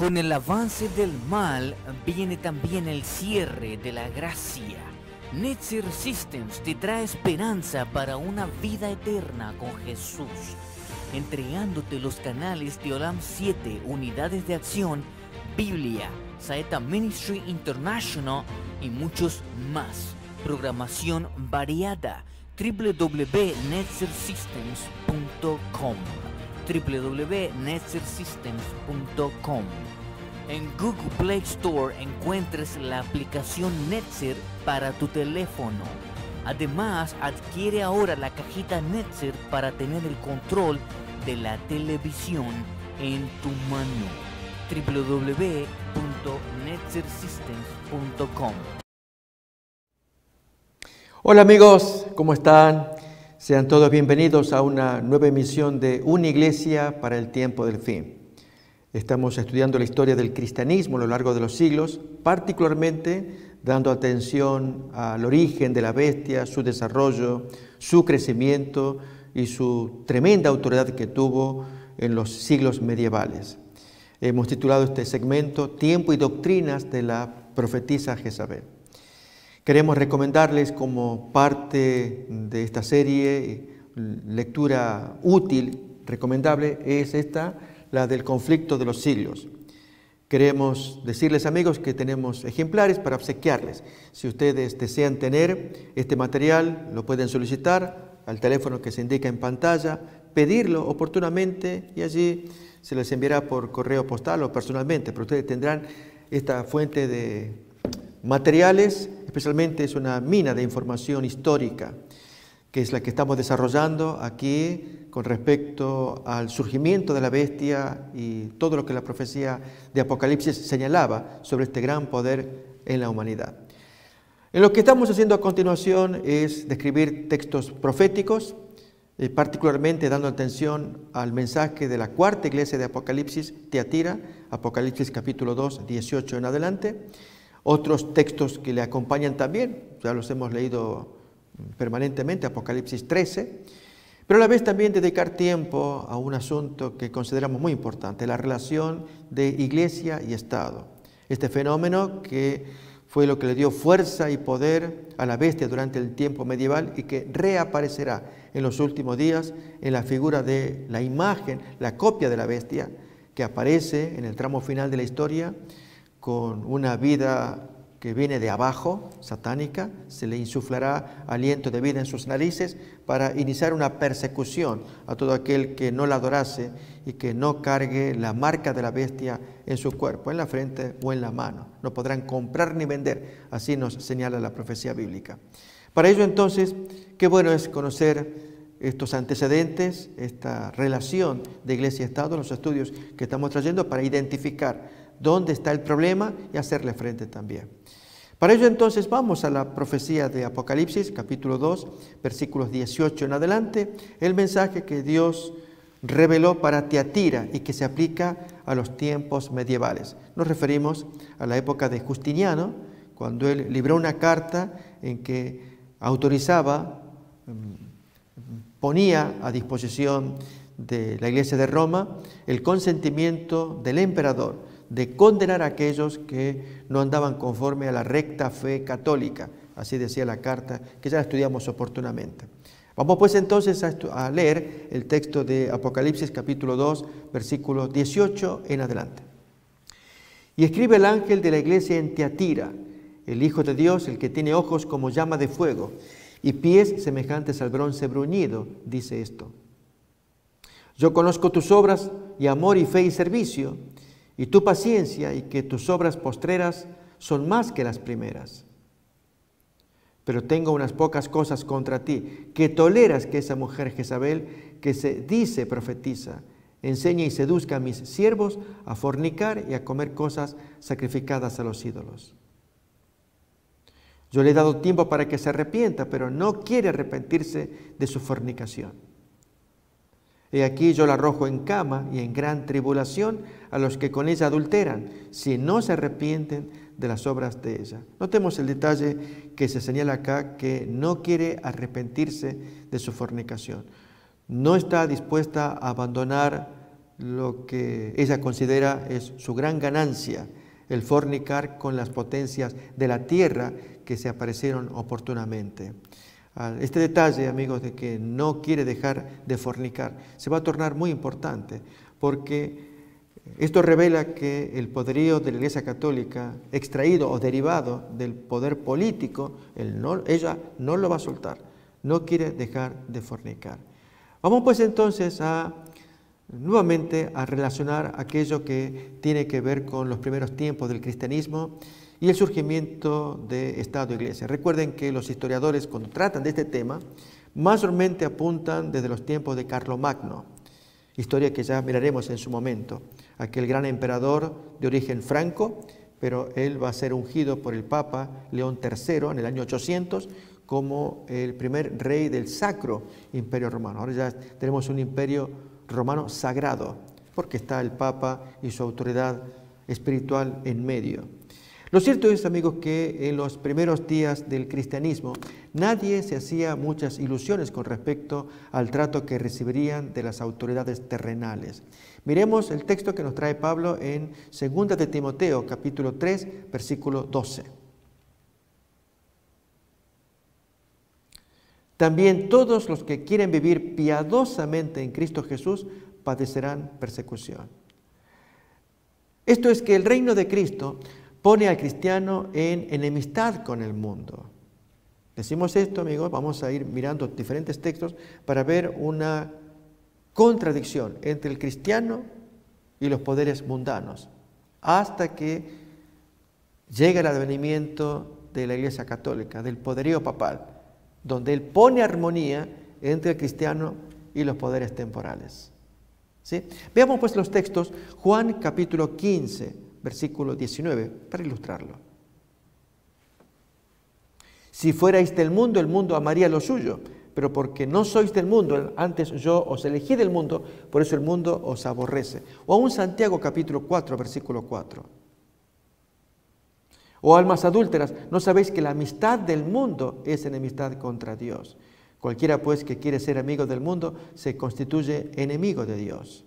Con el avance del mal viene también el cierre de la gracia. Netzer Systems te trae esperanza para una vida eterna con Jesús, entregándote los canales de Olam 7, Unidades de Acción, Biblia, Saeta Ministry International y muchos más. Programación variada. www.netzersystems.com www.netzersystems.com. En Google Play Store encuentres la aplicación Netzer para tu teléfono. Además, adquiere ahora la cajita Netzer para tener el control de la televisión en tu mano. www.netzersystems.com. Hola amigos, ¿cómo están? Sean todos bienvenidos a una nueva emisión de Una Iglesia para el Tiempo del Fin. Estamos estudiando la historia del cristianismo a lo largo de los siglos, particularmente dando atención al origen de la bestia, su desarrollo, su crecimiento y su tremenda autoridad que tuvo en los siglos medievales. Hemos titulado este segmento Tiempo y Doctrinas de la profetisa Jezabel. Queremos recomendarles como parte de esta serie, lectura útil, recomendable, es esta, la del conflicto de los siglos. Queremos decirles, amigos, que tenemos ejemplares para obsequiarles. Si ustedes desean tener este material, lo pueden solicitar al teléfono que se indica en pantalla, pedirlo oportunamente y allí se les enviará por correo postal o personalmente, pero ustedes tendrán esta fuente de materiales. Especialmente es una mina de información histórica, que es la que estamos desarrollando aquí con respecto al surgimiento de la bestia y todo lo que la profecía de Apocalipsis señalaba sobre este gran poder en la humanidad. En lo que estamos haciendo a continuación es describir textos proféticos, particularmente dando atención al mensaje de la cuarta iglesia de Apocalipsis, Tiatira, Apocalipsis capítulo 2, 18 en adelante. Otros textos que le acompañan también, ya los hemos leído permanentemente, Apocalipsis 13, pero a la vez también dedicar tiempo a un asunto que consideramos muy importante, la relación de iglesia y Estado. Este fenómeno que fue lo que le dio fuerza y poder a la bestia durante el tiempo medieval y que reaparecerá en los últimos días en la figura de la imagen, la copia de la bestia que aparece en el tramo final de la historia, con una vida que viene de abajo, satánica, se le insuflará aliento de vida en sus narices para iniciar una persecución a todo aquel que no la adorase y que no cargue la marca de la bestia en su cuerpo, en la frente o en la mano. No podrán comprar ni vender, así nos señala la profecía bíblica. Para ello entonces, qué bueno es conocer estos antecedentes, esta relación de iglesia y Estado, los estudios que estamos trayendo para identificar dónde está el problema y hacerle frente también. Para ello entonces vamos a la profecía de Apocalipsis, capítulo 2, versículos 18 en adelante, el mensaje que Dios reveló para Tiatira y que se aplica a los tiempos medievales. Nos referimos a la época de Justiniano, cuando él libró una carta en que autorizaba, ponía a disposición de la Iglesia de Roma el consentimiento del emperador de condenar a aquellos que no andaban conforme a la recta fe católica. Así decía la carta, que ya la estudiamos oportunamente. Vamos pues entonces a leer el texto de Apocalipsis capítulo 2, versículo 18 en adelante. Y escribe el ángel de la iglesia en Tiatira, el Hijo de Dios, el que tiene ojos como llama de fuego y pies semejantes al bronce bruñido, dice esto: Yo conozco tus obras y amor y fe y servicio, y tu paciencia, y que tus obras postreras son más que las primeras. Pero tengo unas pocas cosas contra ti, que toleras que esa mujer Jezabel, que se dice profetiza, enseñe y seduzca a mis siervos a fornicar y a comer cosas sacrificadas a los ídolos. Yo le he dado tiempo para que se arrepienta, pero no quiere arrepentirse de su fornicación. He aquí yo la arrojo en cama y en gran tribulación a los que con ella adulteran, si no se arrepienten de las obras de ella. Notemos el detalle que se señala acá, que no quiere arrepentirse de su fornicación. No está dispuesta a abandonar lo que ella considera es su gran ganancia, el fornicar con las potencias de la tierra que se aparecieron oportunamente. Este detalle, amigos, de que no quiere dejar de fornicar, se va a tornar muy importante, porque esto revela que el poderío de la Iglesia Católica, extraído o derivado del poder político, ella no lo va a soltar, no quiere dejar de fornicar. Vamos pues entonces nuevamente a relacionar aquello que tiene que ver con los primeros tiempos del cristianismo y el surgimiento de Estado-Iglesia. Recuerden que los historiadores, cuando tratan de este tema, mayormente apuntan desde los tiempos de Carlomagno, historia que ya miraremos en su momento, aquel gran emperador de origen franco, pero él va a ser ungido por el Papa León III en el año 800 como el primer rey del Sacro Imperio Romano. Ahora ya tenemos un imperio romano sagrado, porque está el Papa y su autoridad espiritual en medio. Lo cierto es, amigos, que en los primeros días del cristianismo nadie se hacía muchas ilusiones con respecto al trato que recibirían de las autoridades terrenales. Miremos el texto que nos trae Pablo en 2 de Timoteo, capítulo 3, versículo 12. También todos los que quieren vivir piadosamente en Cristo Jesús padecerán persecución. Esto es que el reino de Cristo pone al cristiano en enemistad con el mundo. Decimos esto, amigos, vamos a ir mirando diferentes textos para ver una contradicción entre el cristiano y los poderes mundanos, hasta que llega el advenimiento de la Iglesia Católica, del poderío papal, donde él pone armonía entre el cristiano y los poderes temporales. ¿Sí? Veamos pues los textos, Juan capítulo 15, versículo 19, para ilustrarlo. Si fuerais del mundo, el mundo amaría lo suyo, pero porque no sois del mundo, antes yo os elegí del mundo, por eso el mundo os aborrece. O aún Santiago capítulo 4, versículo 4. O almas adúlteras, ¿no sabéis que la amistad del mundo es enemistad contra Dios? Cualquiera pues que quiere ser amigo del mundo se constituye enemigo de Dios.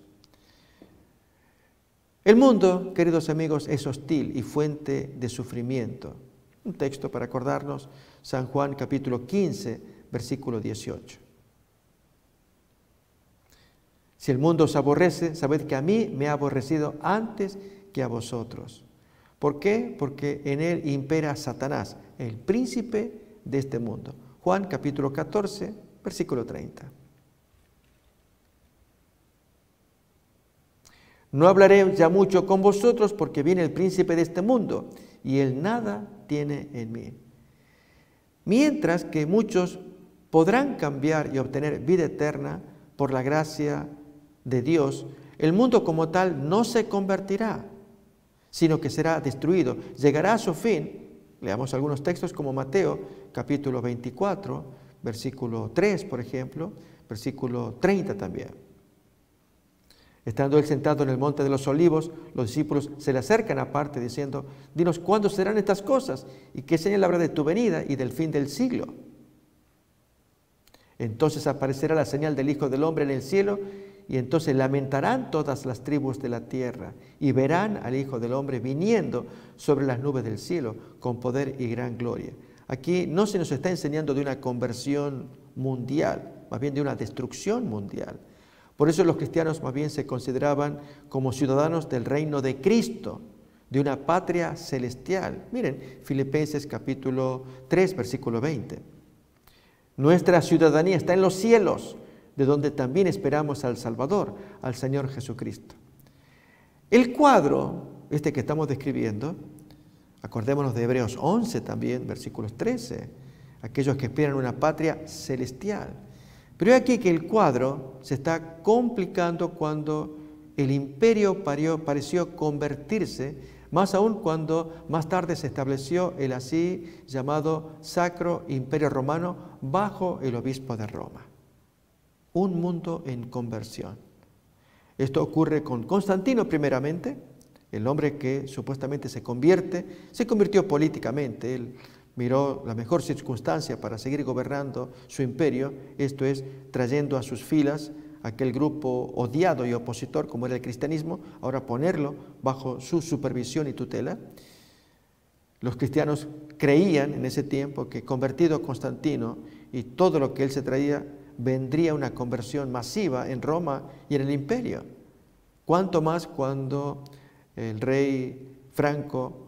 El mundo, queridos amigos, es hostil y fuente de sufrimiento. Un texto para acordarnos, San Juan capítulo 15, versículo 18. Si el mundo os aborrece, sabed que a mí me ha aborrecido antes que a vosotros. ¿Por qué? Porque en él impera Satanás, el príncipe de este mundo. Juan capítulo 14, versículo 30. No hablaré ya mucho con vosotros porque viene el príncipe de este mundo y él nada tiene en mí. Mientras que muchos podrán cambiar y obtener vida eterna por la gracia de Dios, el mundo como tal no se convertirá, sino que será destruido. Llegará a su fin. Leamos algunos textos como Mateo capítulo 24, versículo 3, por ejemplo, versículo 30 también. Estando él sentado en el monte de los olivos, los discípulos se le acercan aparte diciendo, dinos cuándo serán estas cosas y qué señal habrá de tu venida y del fin del siglo. Entonces aparecerá la señal del Hijo del Hombre en el cielo y entonces lamentarán todas las tribus de la tierra y verán al Hijo del Hombre viniendo sobre las nubes del cielo con poder y gran gloria. Aquí no se nos está enseñando de una conversión mundial, más bien de una destrucción mundial. Por eso los cristianos más bien se consideraban como ciudadanos del reino de Cristo, de una patria celestial. Miren, Filipenses capítulo 3, versículo 20. Nuestra ciudadanía está en los cielos, de donde también esperamos al Salvador, al Señor Jesucristo. El cuadro, este que estamos describiendo, acordémonos de Hebreos 11 también, versículos 13, aquellos que esperan una patria celestial. Pero aquí que el cuadro se está complicando cuando el imperio pareció convertirse, más aún cuando más tarde se estableció el así llamado Sacro Imperio Romano bajo el obispo de Roma. Un mundo en conversión. Esto ocurre con Constantino primeramente, el hombre que supuestamente se convirtió políticamente. Él miró la mejor circunstancia para seguir gobernando su imperio, esto es, trayendo a sus filas aquel grupo odiado y opositor como era el cristianismo, ahora ponerlo bajo su supervisión y tutela. Los cristianos creían en ese tiempo que convertido Constantino y todo lo que él se traía, vendría una conversión masiva en Roma y en el imperio. Cuanto más cuando el rey Franco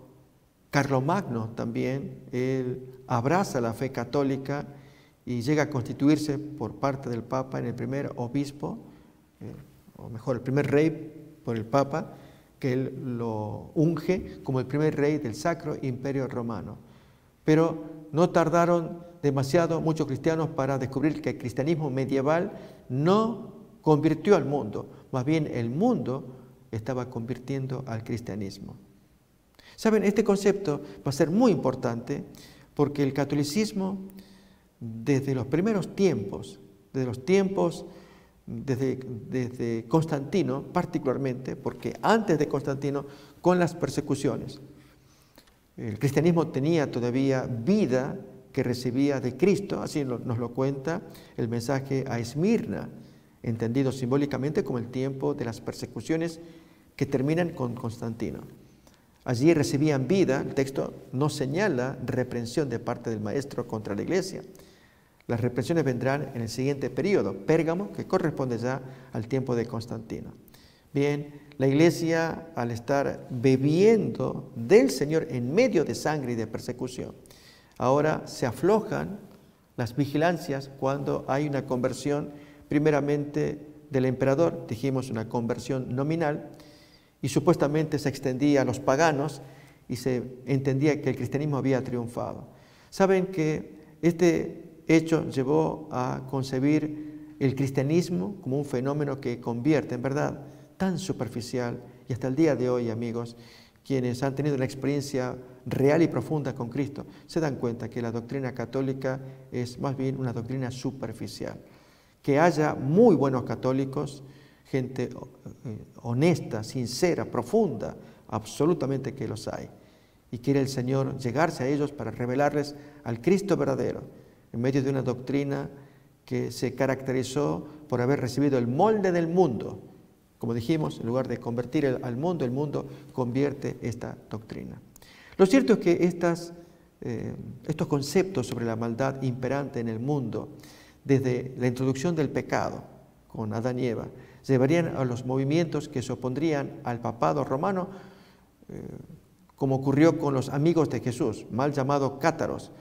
Carlomagno también, él abraza la fe católica y llega a constituirse por parte del Papa en el primer obispo, o mejor, el primer rey por el Papa, que él lo unge como el primer rey del Sacro Imperio Romano. Pero no tardaron demasiado muchos cristianos para descubrir que el cristianismo medieval no convirtió al mundo, más bien el mundo estaba convirtiendo al cristianismo. Saben, este concepto va a ser muy importante porque el catolicismo, desde los primeros tiempos, desde Constantino particularmente, porque antes de Constantino, con las persecuciones, el cristianismo tenía todavía vida que recibía de Cristo, así nos lo cuenta el mensaje a Esmirna, entendido simbólicamente como el tiempo de las persecuciones que terminan con Constantino. Allí recibían vida, el texto no señala reprensión de parte del maestro contra la iglesia. Las reprensiones vendrán en el siguiente periodo, Pérgamo, que corresponde ya al tiempo de Constantino. Bien, la iglesia, al estar bebiendo del Señor en medio de sangre y de persecución, ahora se aflojan las vigilancias cuando hay una conversión, primeramente del emperador, dijimos una conversión nominal, y supuestamente se extendía a los paganos y se entendía que el cristianismo había triunfado. Saben que este hecho llevó a concebir el cristianismo como un fenómeno que convierte, en verdad, tan superficial, y hasta el día de hoy, amigos, quienes han tenido una experiencia real y profunda con Cristo, se dan cuenta que la doctrina católica es más bien una doctrina superficial. Que haya muy buenos católicos, gente honesta, sincera, profunda, absolutamente que los hay. Y quiere el Señor llegarse a ellos para revelarles al Cristo verdadero, en medio de una doctrina que se caracterizó por haber recibido el molde del mundo. Como dijimos, en lugar de convertir al mundo, el mundo convierte esta doctrina. Lo cierto es que estos conceptos sobre la maldad imperante en el mundo, desde la introducción del pecado con Adán y Eva, llevarían a los movimientos que se opondrían al papado romano, como ocurrió con los amigos de Jesús, mal llamados cátaros,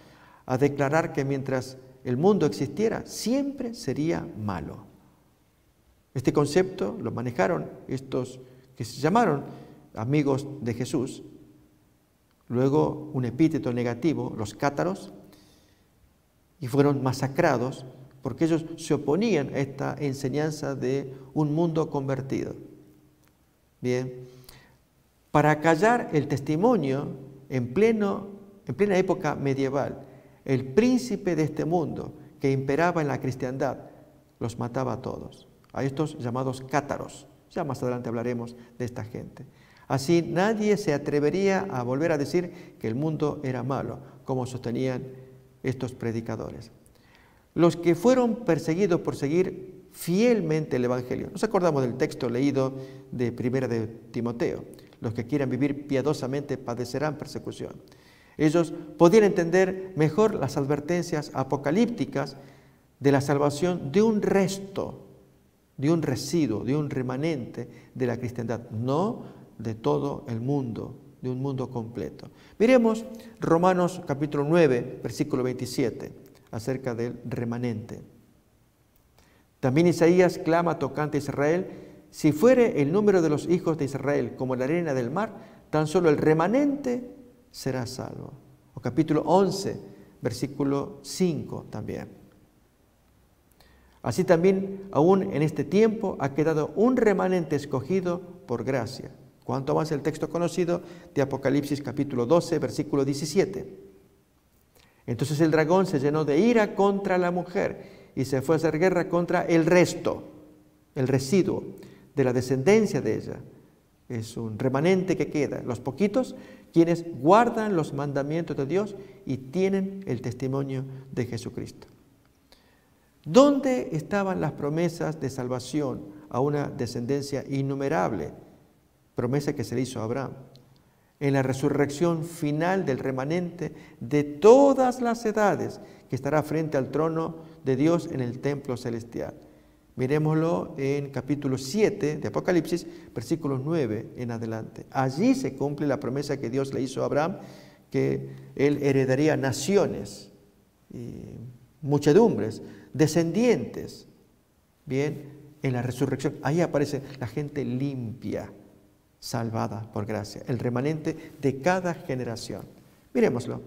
a declarar que mientras el mundo existiera, siempre sería malo. Este concepto lo manejaron estos que se llamaron amigos de Jesús, luego un epíteto negativo, los cátaros, y fueron masacrados porque ellos se oponían a esta enseñanza de un mundo convertido. Bien, para callar el testimonio en plena época medieval, el príncipe de este mundo que imperaba en la cristiandad los mataba a todos, a estos llamados cátaros. Ya más adelante hablaremos de esta gente. Así nadie se atrevería a volver a decir que el mundo era malo, como sostenían estos predicadores. Los que fueron perseguidos por seguir fielmente el Evangelio. Nos acordamos del texto leído de Primera de Timoteo. Los que quieran vivir piadosamente padecerán persecución. Ellos podían entender mejor las advertencias apocalípticas de la salvación de un resto, de un residuo, de un remanente de la cristiandad, no de todo el mundo, de un mundo completo. Miremos Romanos capítulo 9, versículo 27. Acerca del remanente. También Isaías clama tocante a Israel: si fuere el número de los hijos de Israel como la arena del mar, tan solo el remanente será salvo. O capítulo 11, versículo 5 también. Así también, aún en este tiempo, ha quedado un remanente escogido por gracia. Cuanto más el texto conocido de Apocalipsis capítulo 12, versículo 17. Entonces el dragón se llenó de ira contra la mujer y se fue a hacer guerra contra el resto, el residuo de la descendencia de ella. Es un remanente que queda, los poquitos quienes guardan los mandamientos de Dios y tienen el testimonio de Jesucristo. ¿Dónde estaban las promesas de salvación a una descendencia innumerable? Promesa que se le hizo a Abraham. En la resurrección final del remanente de todas las edades que estará frente al trono de Dios en el templo celestial. Miremoslo en capítulo 7 de Apocalipsis, versículos 9 en adelante. Allí se cumple la promesa que Dios le hizo a Abraham, que él heredaría naciones, y muchedumbres, descendientes. Bien, en la resurrección, ahí aparece la gente limpia, salvada por gracia, el remanente de cada generación. Miremoslo.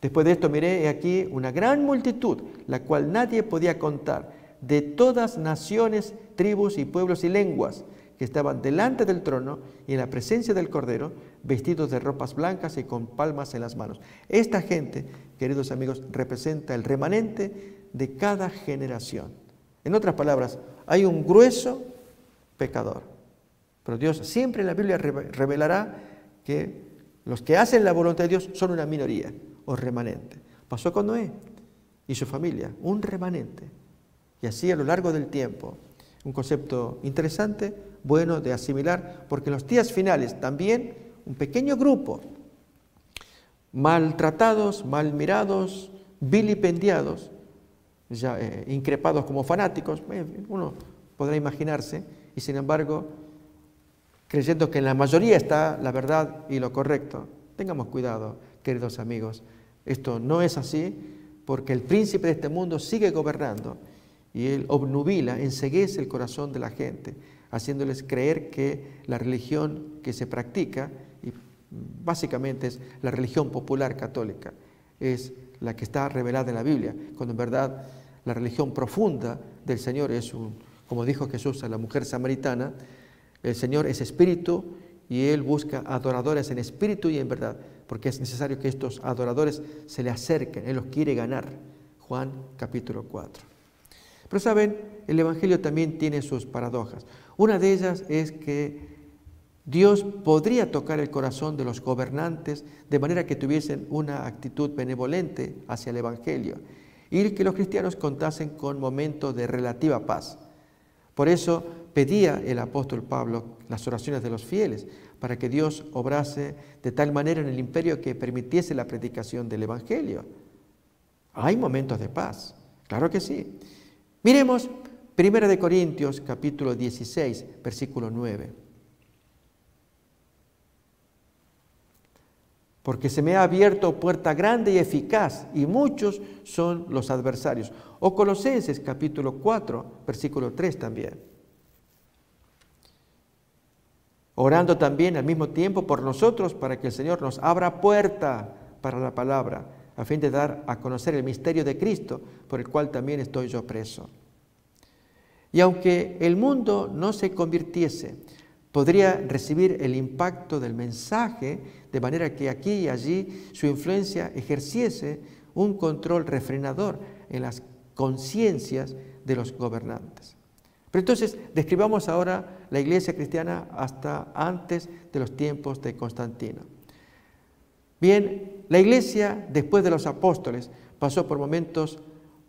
Después de esto miré aquí una gran multitud, la cual nadie podía contar, de todas naciones, tribus y pueblos y lenguas, que estaban delante del trono y en la presencia del Cordero, vestidos de ropas blancas y con palmas en las manos. Esta gente, queridos amigos, representa el remanente de cada generación. En otras palabras, hay un grueso pecador. Pero Dios siempre en la Biblia revelará que los que hacen la voluntad de Dios son una minoría o remanente. Pasó con Noé y su familia, un remanente. Y así a lo largo del tiempo, un concepto interesante, bueno de asimilar, porque en los días finales también un pequeño grupo, maltratados, mal mirados, vilipendiados, ya, increpados como fanáticos, uno podrá imaginarse, y sin embargo, creyendo que en la mayoría está la verdad y lo correcto. Tengamos cuidado, queridos amigos, esto no es así, porque el príncipe de este mundo sigue gobernando, y él obnubila, enceguece el corazón de la gente, haciéndoles creer que la religión que se practica, y básicamente es la religión popular católica, es la que está revelada en la Biblia, cuando en verdad la religión profunda del Señor es, como dijo Jesús a la mujer samaritana, el Señor es espíritu y Él busca adoradores en espíritu y en verdad, porque es necesario que estos adoradores se le acerquen, Él los quiere ganar. Juan capítulo 4. Pero saben, el Evangelio también tiene sus paradojas. Una de ellas es que Dios podría tocar el corazón de los gobernantes de manera que tuviesen una actitud benevolente hacia el Evangelio y que los cristianos contasen con momentos de relativa paz. Por eso pedía el apóstol Pablo las oraciones de los fieles para que Dios obrase de tal manera en el imperio que permitiese la predicación del Evangelio. Hay momentos de paz, claro que sí. Miremos 1 Corintios capítulo 16, versículo 9. Porque se me ha abierto puerta grande y eficaz, y muchos son los adversarios. O Colosenses capítulo 4, versículo 3 también. Orando también al mismo tiempo por nosotros, para que el Señor nos abra puerta para la palabra, a fin de dar a conocer el misterio de Cristo, por el cual también estoy yo preso. Y aunque el mundo no se convirtiese, podría recibir el impacto del mensaje, de manera que aquí y allí su influencia ejerciese un control refrenador en las conciencias de los gobernantes. Pero entonces, describamos ahora la iglesia cristiana hasta antes de los tiempos de Constantino. Bien, la iglesia, después de los apóstoles, pasó por momentos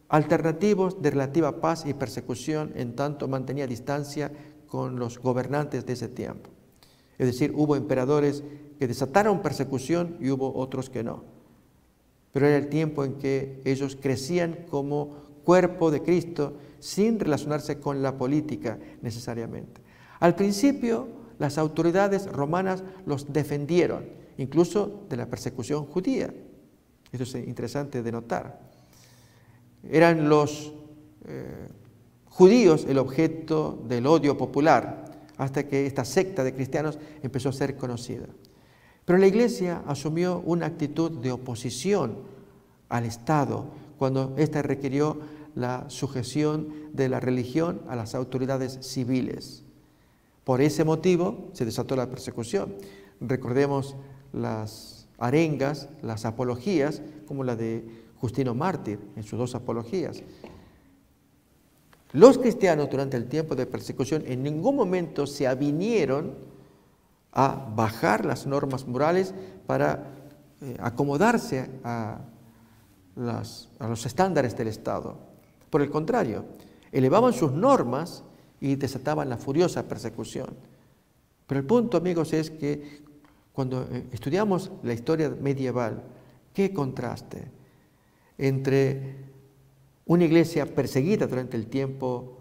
alternativos de relativa paz y persecución, en tanto mantenía distancia con los gobernantes de ese tiempo. Es decir, hubo emperadores que desataron persecución y hubo otros que no. Pero era el tiempo en que ellos crecían como cuerpo de Cristo sin relacionarse con la política necesariamente. Al principio, las autoridades romanas los defendieron, incluso de la persecución judía. Esto es interesante de notar. Eran los judíos el objeto del odio popular, hasta que esta secta de cristianos empezó a ser conocida. Pero la iglesia asumió una actitud de oposición al Estado, cuando ésta requirió la sujeción de la religión a las autoridades civiles. Por ese motivo se desató la persecución. Recordemos las arengas, las apologías, como la de Justino Mártir en sus 2 apologías. Los cristianos durante el tiempo de persecución en ningún momento se avinieron a bajar las normas morales para acomodarse a los estándares del Estado. Por el contrario, elevaban sus normas y desataban la furiosa persecución. Pero el punto, amigos, es que cuando estudiamos la historia medieval, qué contraste entre una iglesia perseguida durante el tiempo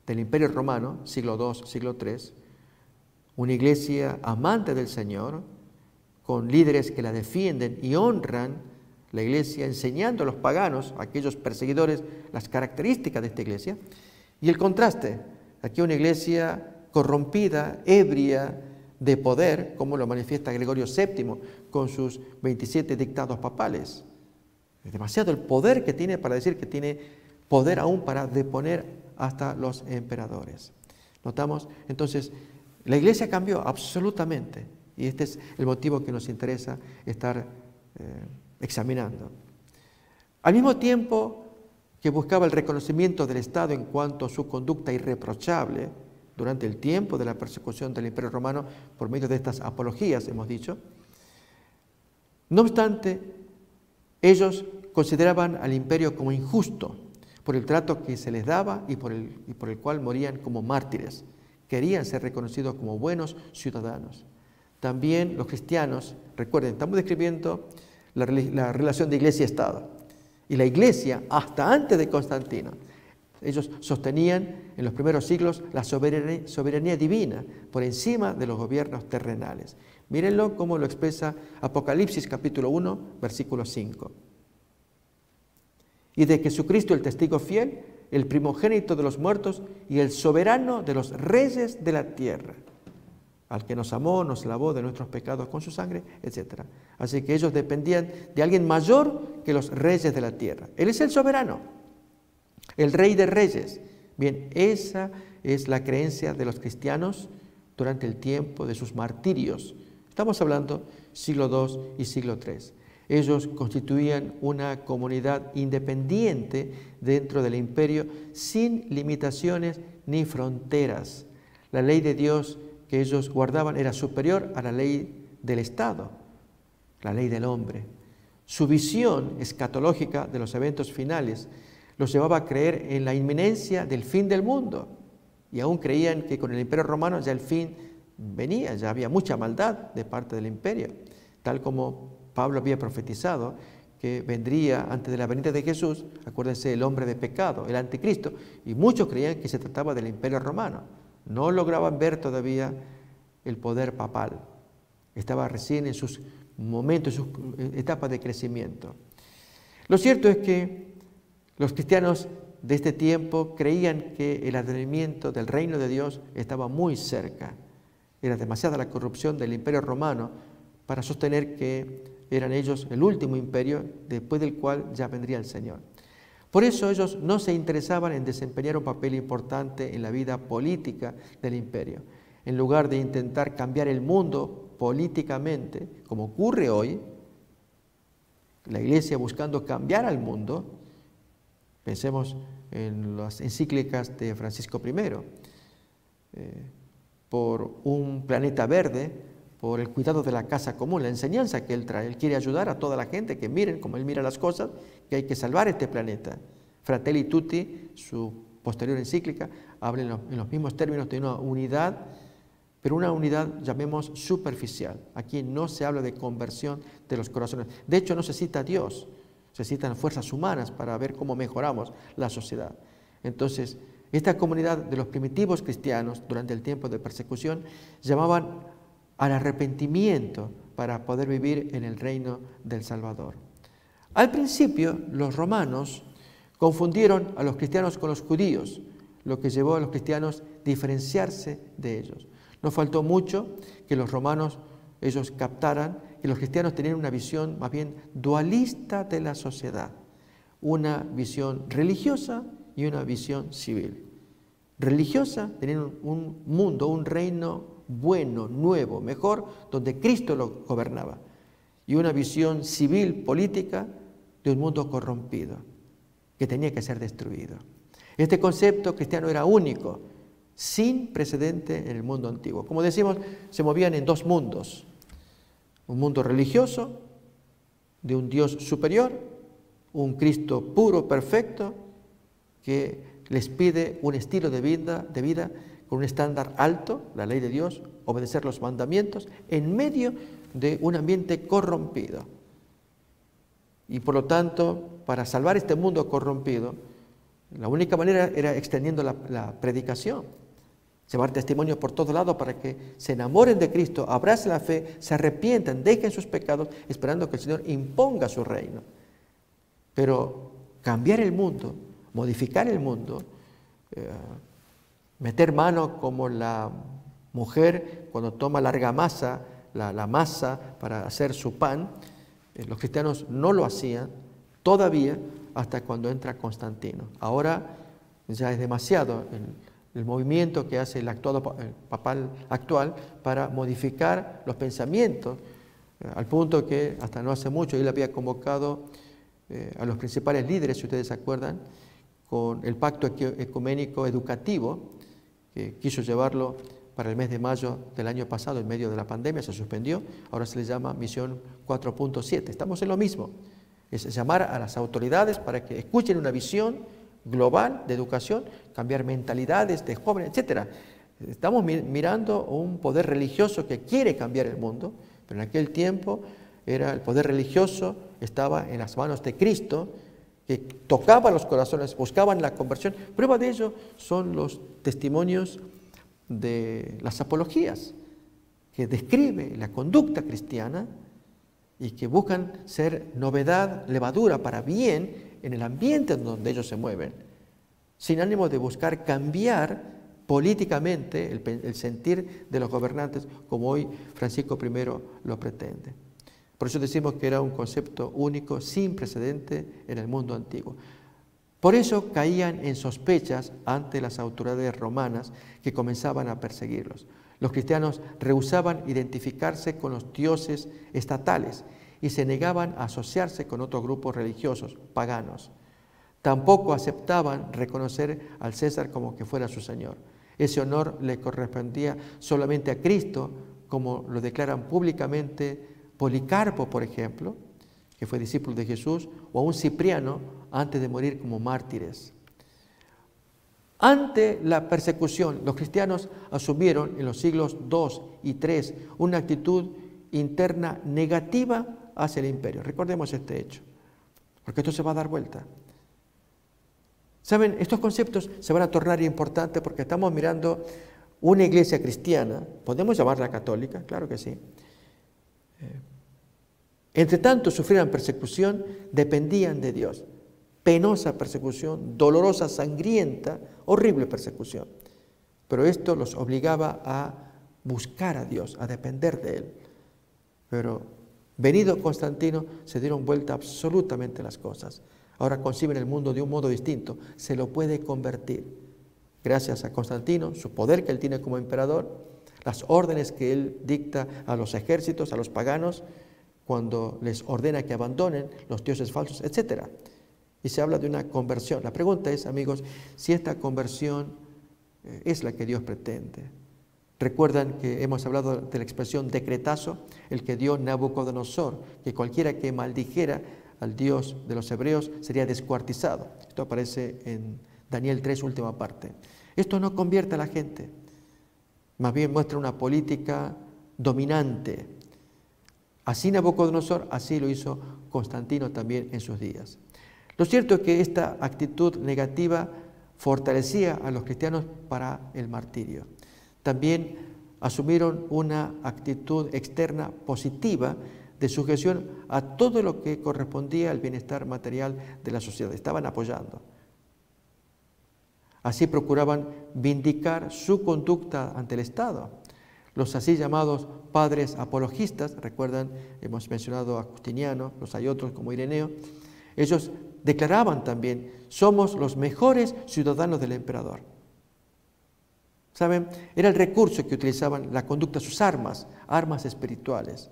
del Imperio Romano, siglo II, siglo III, una iglesia amante del Señor, con líderes que la defienden y honran la iglesia, enseñando a los paganos, a aquellos perseguidores, las características de esta iglesia, y el contraste, aquí una iglesia corrompida, ebria de poder, como lo manifiesta Gregorio VII con sus 27 dictados papales. Es demasiado el poder que tiene para decir que tiene poder aún para deponer hasta los emperadores. ¿Notamos? Entonces, la iglesia cambió absolutamente y este es el motivo que nos interesa estar examinando. Al mismo tiempo que buscaba el reconocimiento del Estado en cuanto a su conducta irreprochable durante el tiempo de la persecución del Imperio Romano por medio de estas apologías, hemos dicho, no obstante, ellos consideraban al imperio como injusto por el trato que se les daba y por el cual morían como mártires. Querían ser reconocidos como buenos ciudadanos. También los cristianos, recuerden, estamos describiendo la relación de iglesia y Estado. Y la iglesia, hasta antes de Constantino, ellos sostenían en los primeros siglos la soberanía divina por encima de los gobiernos terrenales. Mírenlo cómo lo expresa Apocalipsis capítulo 1, versículo 5. Y de Jesucristo el testigo fiel, el primogénito de los muertos y el soberano de los reyes de la tierra, al que nos amó, nos lavó de nuestros pecados con su sangre, etc. Así que ellos dependían de alguien mayor que los reyes de la tierra. Él es el soberano, el rey de reyes. Bien, esa es la creencia de los cristianos durante el tiempo de sus martirios. Estamos hablando siglo II y siglo III. Ellos constituían una comunidad independiente dentro del imperio sin limitaciones ni fronteras. La ley de Dios que ellos guardaban era superior a la ley del Estado, la ley del hombre. Su visión escatológica de los eventos finales los llevaba a creer en la inminencia del fin del mundo y aún creían que con el Imperio Romano ya el fin venía, ya había mucha maldad de parte del imperio, tal como Pablo había profetizado que vendría antes de la venida de Jesús, acuérdense, el hombre de pecado, el anticristo, y muchos creían que se trataba del Imperio Romano. No lograban ver todavía el poder papal. Estaba recién en sus momentos, en sus etapas de crecimiento. Lo cierto es que los cristianos de este tiempo creían que el advenimiento del reino de Dios estaba muy cerca. Era demasiada la corrupción del Imperio Romano para sostener que eran ellos el último imperio después del cual ya vendría el Señor. Por eso ellos no se interesaban en desempeñar un papel importante en la vida política del imperio. En lugar de intentar cambiar el mundo políticamente, como ocurre hoy, la Iglesia buscando cambiar al mundo, pensemos en las encíclicas de Francisco I, por un planeta verde, por el cuidado de la casa común, la enseñanza que él trae. Él quiere ayudar a toda la gente que miren como él mira las cosas, que hay que salvar este planeta. Fratelli Tutti, su posterior encíclica, habla en los mismos términos de una unidad, pero una unidad, llamemos, superficial. Aquí no se habla de conversión de los corazones. De hecho, no se cita a Dios, se citan fuerzas humanas para ver cómo mejoramos la sociedad. Entonces, esta comunidad de los primitivos cristianos, durante el tiempo de persecución, llamaban al arrepentimiento para poder vivir en el reino del Salvador. Al principio, los romanos confundieron a los cristianos con los judíos, lo que llevó a los cristianos a diferenciarse de ellos. No faltó mucho que los romanos, ellos captaran que los cristianos tenían una visión más bien dualista de la sociedad, una visión religiosa y una visión civil. Religiosa, tenían un mundo, un reino bueno, nuevo, mejor, donde Cristo lo gobernaba. Y una visión civil, política, de un mundo corrompido, que tenía que ser destruido. Este concepto cristiano era único, sin precedente en el mundo antiguo. Como decimos, se movían en dos mundos. Un mundo religioso, de un Dios superior, un Cristo puro, perfecto, que les pide un estilo de vida con un estándar alto, la ley de Dios, obedecer los mandamientos, en medio de un ambiente corrompido. Y por lo tanto, para salvar este mundo corrompido, la única manera era extendiendo la predicación, llevar testimonio por todo lado para que se enamoren de Cristo, abracen la fe, se arrepientan, dejen sus pecados, esperando que el Señor imponga su reino. Pero cambiar el mundo, modificar el mundo, meter mano como la mujer cuando toma la argamasa, la masa para hacer su pan, los cristianos no lo hacían todavía hasta cuando entra Constantino. Ahora ya es demasiado el movimiento que hace el papal actual para modificar los pensamientos, al punto que hasta no hace mucho él había convocado a los principales líderes, si ustedes se acuerdan, con el pacto ecuménico educativo, que quiso llevarlo para el mes de mayo del año pasado, en medio de la pandemia, se suspendió, ahora se le llama Misión 4.7. Estamos en lo mismo, es llamar a las autoridades para que escuchen una visión global de educación, cambiar mentalidades de jóvenes, etc. Estamos mirando un poder religioso que quiere cambiar el mundo, pero en aquel tiempo el poder religioso estaba en las manos de Cristo, que tocaba los corazones, buscaban la conversión. Prueba de ello son los testimonios de las apologías, que describe la conducta cristiana y que buscan ser novedad, levadura para bien en el ambiente donde ellos se mueven, sin ánimo de buscar cambiar políticamente el sentir de los gobernantes, como hoy Francisco I lo pretende. Por eso decimos que era un concepto único, sin precedente en el mundo antiguo. Por eso caían en sospechas ante las autoridades romanas que comenzaban a perseguirlos. Los cristianos rehusaban identificarse con los dioses estatales y se negaban a asociarse con otros grupos religiosos, paganos. Tampoco aceptaban reconocer al César como que fuera su señor. Ese honor le correspondía solamente a Cristo, como lo declaran públicamente Policarpo, por ejemplo, que fue discípulo de Jesús, o a un Cipriano antes de morir como mártires. Ante la persecución, los cristianos asumieron en los siglos II y III una actitud interna negativa hacia el imperio. Recordemos este hecho, porque esto se va a dar vuelta. ¿Saben? Estos conceptos se van a tornar importantes porque estamos mirando una iglesia cristiana, podemos llamarla católica, claro que sí. Entre tanto sufrían persecución, dependían de Dios. Penosa persecución, dolorosa, sangrienta, horrible persecución. Pero esto los obligaba a buscar a Dios, a depender de Él. Pero venido Constantino, se dieron vuelta absolutamente las cosas. Ahora conciben el mundo de un modo distinto, se lo puede convertir. Gracias a Constantino, su poder que él tiene como emperador, las órdenes que él dicta a los ejércitos, a los paganos, cuando les ordena que abandonen los dioses falsos, etc. Y se habla de una conversión. La pregunta es, amigos, si esta conversión es la que Dios pretende. Recuerdan que hemos hablado de la expresión decretazo, el que dio Nabucodonosor, que cualquiera que maldijera al Dios de los hebreos sería descuartizado. Esto aparece en Daniel 3, última parte. Esto no convierte a la gente, más bien muestra una política dominante. Así Nabucodonosor, así lo hizo Constantino también en sus días. Lo cierto es que esta actitud negativa fortalecía a los cristianos para el martirio. También asumieron una actitud externa positiva de sujeción a todo lo que correspondía al bienestar material de la sociedad. Estaban apoyando. Así procuraban vindicar su conducta ante el Estado. Los así llamados padres apologistas, recuerdan, hemos mencionado a Justiniano, hay otros como Ireneo, ellos declaraban también, somos los mejores ciudadanos del emperador. ¿Saben? Era el recurso que utilizaban la conducta, sus armas espirituales.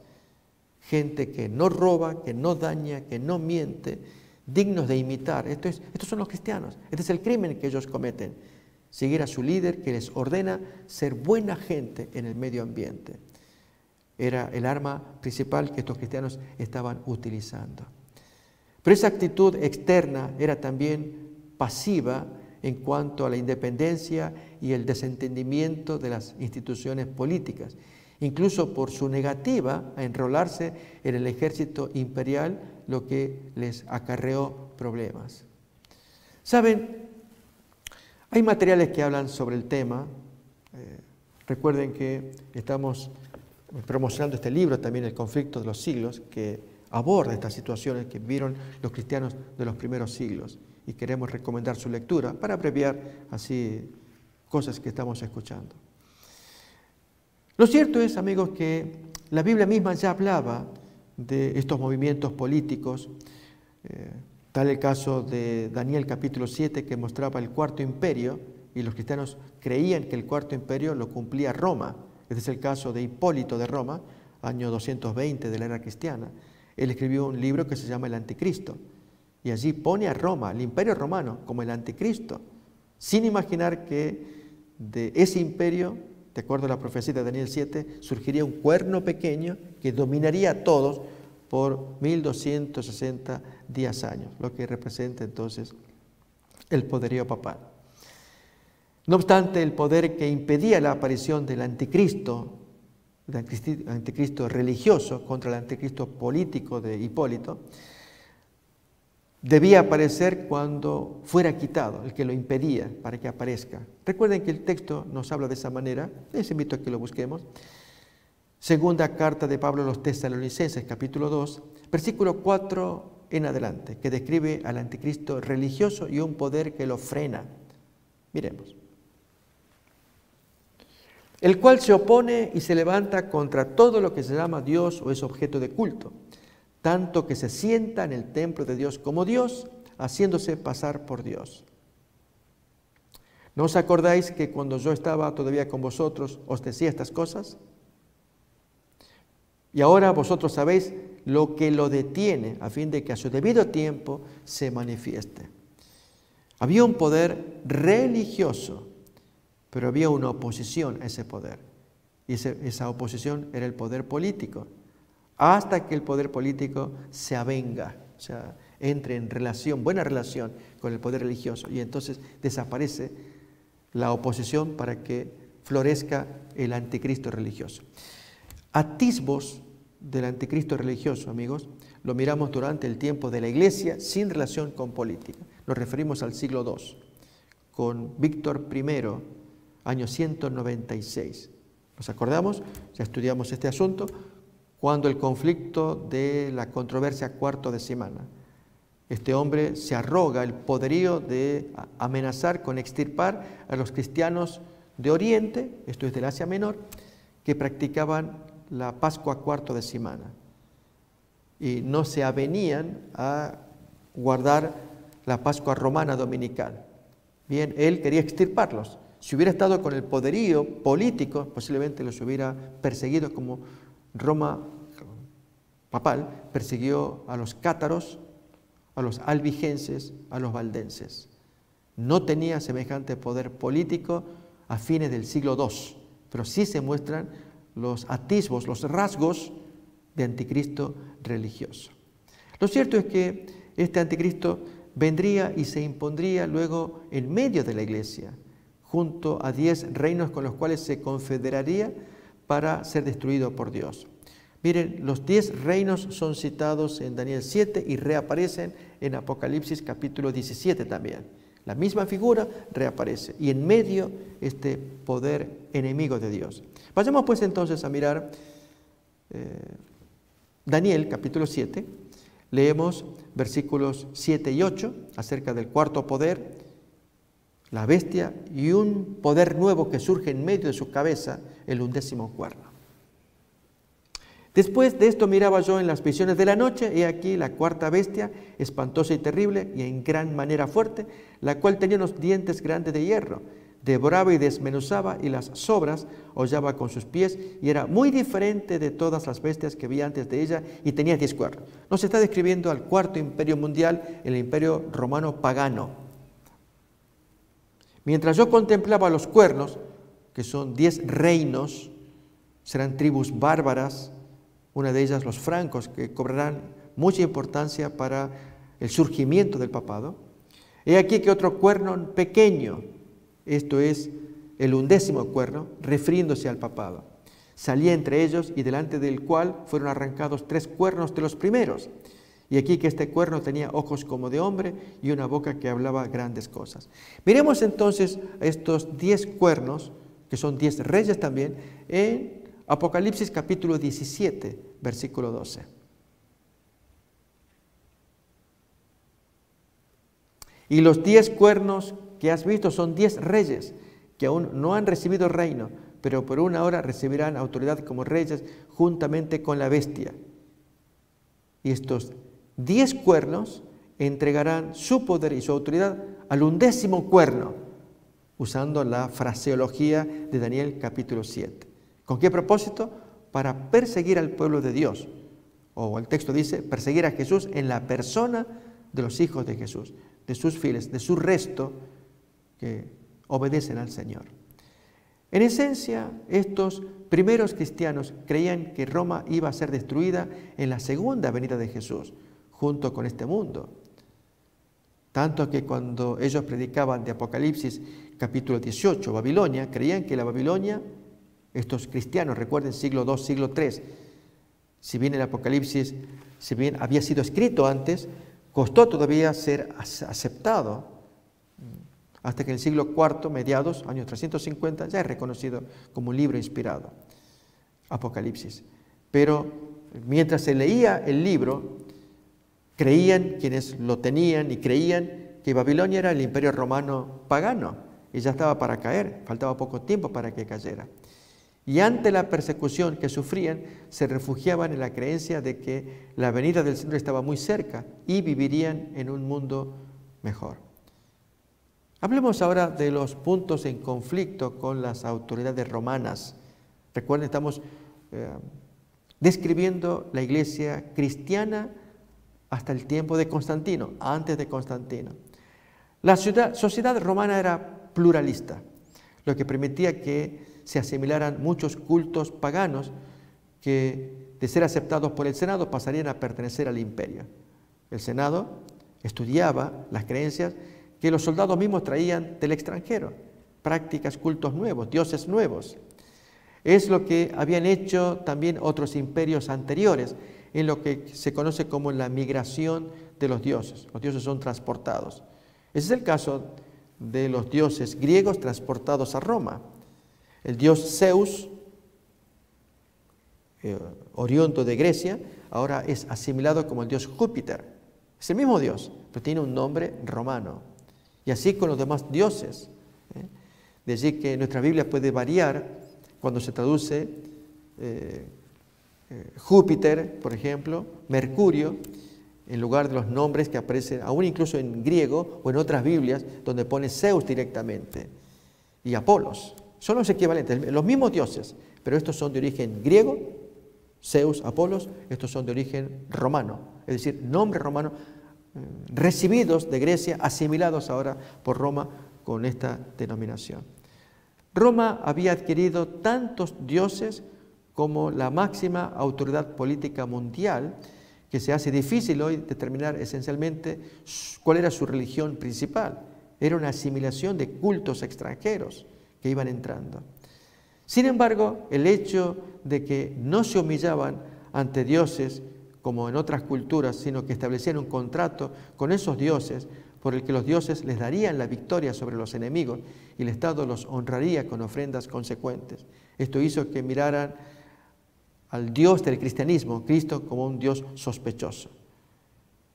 Gente que no roba, que no daña, que no miente, dignos de imitar. Estos son los cristianos. Este es el crimen que ellos cometen. Seguir a su líder que les ordena ser buena gente en el medio ambiente. Era el arma principal que estos cristianos estaban utilizando. Pero esa actitud externa era también pasiva en cuanto a la independencia y el desentendimiento de las instituciones políticas, incluso por su negativa a enrolarse en el ejército imperial, lo que les acarreó problemas. ¿Saben? Hay materiales que hablan sobre el tema. Recuerden que estamos promocionando este libro también, El conflicto de los siglos, que aborda estas situaciones que vieron los cristianos de los primeros siglos, y queremos recomendar su lectura para abreviar así cosas que estamos escuchando. Lo cierto es, amigos, que la Biblia misma ya hablaba de estos movimientos políticos, tal el caso de Daniel capítulo 7, que mostraba el cuarto imperio, y los cristianos creían que el cuarto imperio lo cumplía Roma. Este es el caso de Hipólito de Roma, año 220 de la era cristiana. Él escribió un libro que se llama El Anticristo, y allí pone a Roma, al imperio romano, como el anticristo, sin imaginar que de ese imperio, de acuerdo a la profecía de Daniel 7, surgiría un cuerno pequeño que dominaría a todos por 1260 días años, lo que representa entonces el poderío papal. No obstante, el poder que impedía la aparición del anticristo religioso contra el anticristo político de Hipólito, debía aparecer cuando fuera quitado, el que lo impedía para que aparezca. Recuerden que el texto nos habla de esa manera, les invito a que lo busquemos. Segunda carta de Pablo a los Tesalonicenses, capítulo 2, versículo 4 en adelante, que describe al anticristo religioso y un poder que lo frena. Miremos. El cual se opone y se levanta contra todo lo que se llama Dios o es objeto de culto, tanto que se sienta en el templo de Dios como Dios, haciéndose pasar por Dios. ¿No os acordáis que cuando yo estaba todavía con vosotros os decía estas cosas? Y ahora vosotros sabéis lo que lo detiene, a fin de que a su debido tiempo se manifieste. Había un poder religioso, pero había una oposición a ese poder. Y esa oposición era el poder político. Hasta que el poder político se avenga, o sea, entre en relación, buena relación con el poder religioso, y entonces desaparece la oposición para que florezca el anticristo religioso. Atisbos del anticristo religioso, amigos, lo miramos durante el tiempo de la Iglesia sin relación con política. Nos referimos al siglo II, con Víctor I, año 196. ¿Nos acordamos? Ya estudiamos este asunto, cuando el conflicto de la controversia cuartodecimana. Este hombre se arroga el poderío de amenazar con extirpar a los cristianos de Oriente, esto es del Asia Menor, que practicaban la Pascua cuartodecimana y no se avenían a guardar la Pascua romana dominical. Bien, él quería extirparlos. Si hubiera estado con el poderío político, posiblemente los hubiera perseguido, como Roma papal persiguió a los cátaros, a los albigenses, a los valdenses. No tenía semejante poder político a fines del siglo II, pero sí se muestran los atisbos, los rasgos de anticristo religioso. Lo cierto es que este anticristo vendría y se impondría luego en medio de la iglesia, junto a 10 reinos con los cuales se confederaría para ser destruido por Dios. Miren, los 10 reinos son citados en Daniel 7 y reaparecen en Apocalipsis capítulo 17 también. La misma figura reaparece y en medio este poder enemigo de Dios. Vayamos pues entonces a mirar Daniel capítulo 7. Leemos versículos 7 y 8 acerca del cuarto poder, la bestia y un poder nuevo que surge en medio de su cabeza, el 11º cuerno. Después de esto miraba yo en las visiones de la noche, he aquí la cuarta bestia, espantosa y terrible y en gran manera fuerte, la cual tenía unos dientes grandes de hierro, devoraba y desmenuzaba y las sobras hollaba con sus pies y era muy diferente de todas las bestias que vi antes de ella y tenía 10 cuernos. Nos está describiendo al cuarto imperio mundial, el imperio romano pagano. Mientras yo contemplaba los cuernos, que son 10 reinos, serán tribus bárbaras, una de ellas los francos, que cobrarán mucha importancia para el surgimiento del papado. He aquí que otro cuerno pequeño, esto es el 11º cuerno, refiriéndose al papado, salía entre ellos y delante del cual fueron arrancados 3 cuernos de los primeros. Y aquí que este cuerno tenía ojos como de hombre y una boca que hablaba grandes cosas. Miremos entonces estos 10 cuernos, que son 10 reyes también, en Apocalipsis capítulo 17, versículo 12. Y los 10 cuernos que has visto son 10 reyes que aún no han recibido reino, pero por una hora recibirán autoridad como reyes juntamente con la bestia. Y estos 10 cuernos entregarán su poder y su autoridad al 11º cuerno, usando la fraseología de Daniel capítulo 7. ¿Con qué propósito? Para perseguir al pueblo de Dios. O el texto dice, perseguir a Jesús en la persona de los hijos de Jesús, de sus fieles, de su resto que obedecen al Señor. En esencia, estos primeros cristianos creían que Roma iba a ser destruida en la segunda venida de Jesús, junto con este mundo. Tanto que cuando ellos predicaban de Apocalipsis capítulo 18, Babilonia, creían que la Babilonia, estos cristianos, recuerden siglo II, siglo III, si bien el Apocalipsis, si bien había sido escrito antes, costó todavía ser aceptado, hasta que en el siglo IV, mediados, años 350, ya es reconocido como un libro inspirado, Apocalipsis. Pero mientras se leía el libro, creían quienes lo tenían y creían que Babilonia era el imperio romano pagano y ya estaba para caer, faltaba poco tiempo para que cayera. Y ante la persecución que sufrían, se refugiaban en la creencia de que la venida del Señor estaba muy cerca y vivirían en un mundo mejor. Hablemos ahora de los puntos en conflicto con las autoridades romanas. Recuerden, estamos describiendo la iglesia cristiana hasta el tiempo de Constantino, antes de Constantino. La sociedad romana era pluralista, lo que permitía que se asimilaran muchos cultos paganos que, de ser aceptados por el Senado, pasarían a pertenecer al imperio. El Senado estudiaba las creencias que los soldados mismos traían del extranjero, prácticas, cultos nuevos, dioses nuevos. Es lo que habían hecho también otros imperios anteriores, en lo que se conoce como la migración de los dioses. Los dioses son transportados. Ese es el caso de los dioses griegos transportados a Roma. El dios Zeus, oriundo de Grecia, ahora es asimilado como el dios Júpiter. Es el mismo dios, pero tiene un nombre romano. Y así con los demás dioses. De allí que nuestra Biblia puede variar cuando se traduce Júpiter, por ejemplo, Mercurio, en lugar de los nombres que aparecen aún incluso en griego o en otras Biblias donde pone Zeus directamente, y Apolos. Son los equivalentes, los mismos dioses, pero estos son de origen griego, Zeus, Apolos, estos son de origen romano, es decir, nombres romanos recibidos de Grecia, asimilados ahora por Roma con esta denominación. Roma había adquirido tantos dioses como la máxima autoridad política mundial, que se hace difícil hoy determinar esencialmente cuál era su religión principal. Era una asimilación de cultos extranjeros que iban entrando. Sin embargo, el hecho de que no se humillaban ante dioses como en otras culturas, sino que establecían un contrato con esos dioses por el que los dioses les darían la victoria sobre los enemigos y el Estado los honraría con ofrendas consecuentes. Esto hizo que miraran al Dios del cristianismo, Cristo, como un Dios sospechoso.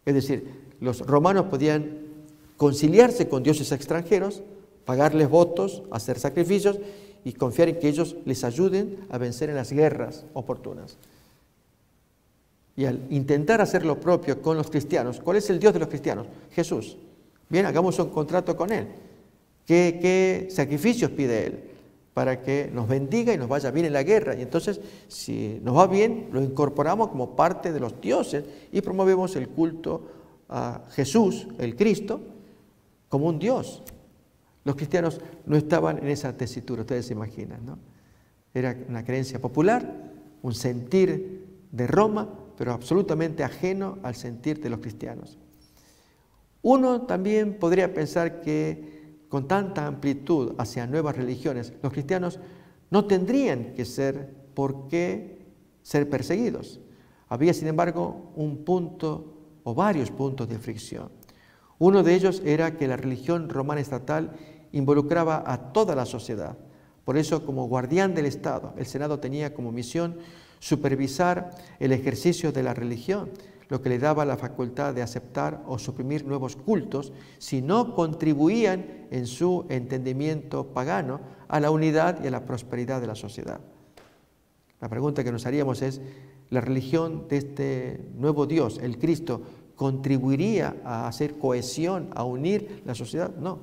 Es decir, los romanos podían conciliarse con dioses extranjeros, pagarles votos, hacer sacrificios y confiar en que ellos les ayuden a vencer en las guerras oportunas. Y al intentar hacer lo propio con los cristianos, ¿cuál es el Dios de los cristianos? Jesús. Bien, hagamos un contrato con Él. ¿Qué sacrificios pide Él? Para que nos bendiga y nos vaya bien en la guerra. Y entonces, si nos va bien, lo incorporamos como parte de los dioses y promovemos el culto a Jesús, el Cristo, como un Dios. Los cristianos no estaban en esa tesitura, ustedes se imaginan, ¿no? Era una creencia popular, un sentir de Roma, pero absolutamente ajeno al sentir de los cristianos. Uno también podría pensar que con tanta amplitud hacia nuevas religiones, los cristianos no tendrían por qué ser perseguidos. Había, sin embargo, un punto o varios puntos de fricción. Uno de ellos era que la religión romana estatal involucraba a toda la sociedad. Por eso, como guardián del Estado, el Senado tenía como misión supervisar el ejercicio de la religión, lo que le daba la facultad de aceptar o suprimir nuevos cultos si no contribuían en su entendimiento pagano a la unidad y a la prosperidad de la sociedad. La pregunta que nos haríamos es, ¿la religión de este nuevo Dios, el Cristo, contribuiría a hacer cohesión, a unir la sociedad? No.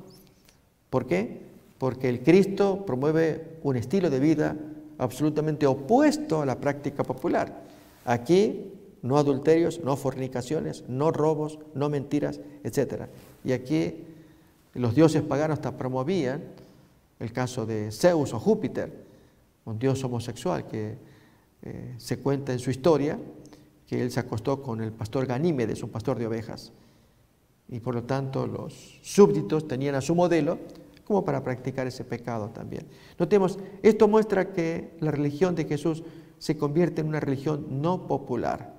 ¿Por qué? Porque el Cristo promueve un estilo de vida absolutamente opuesto a la práctica popular. Aquí no adulterios, no fornicaciones, no robos, no mentiras, etc. Y aquí los dioses paganos hasta promovían el caso de Zeus o Júpiter, un dios homosexual que se cuenta en su historia que él se acostó con el pastor Ganímedes, un pastor de ovejas. Y por lo tanto los súbditos tenían a su modelo como para practicar ese pecado también. Notemos, esto muestra que la religión de Jesús se convierte en una religión no popular,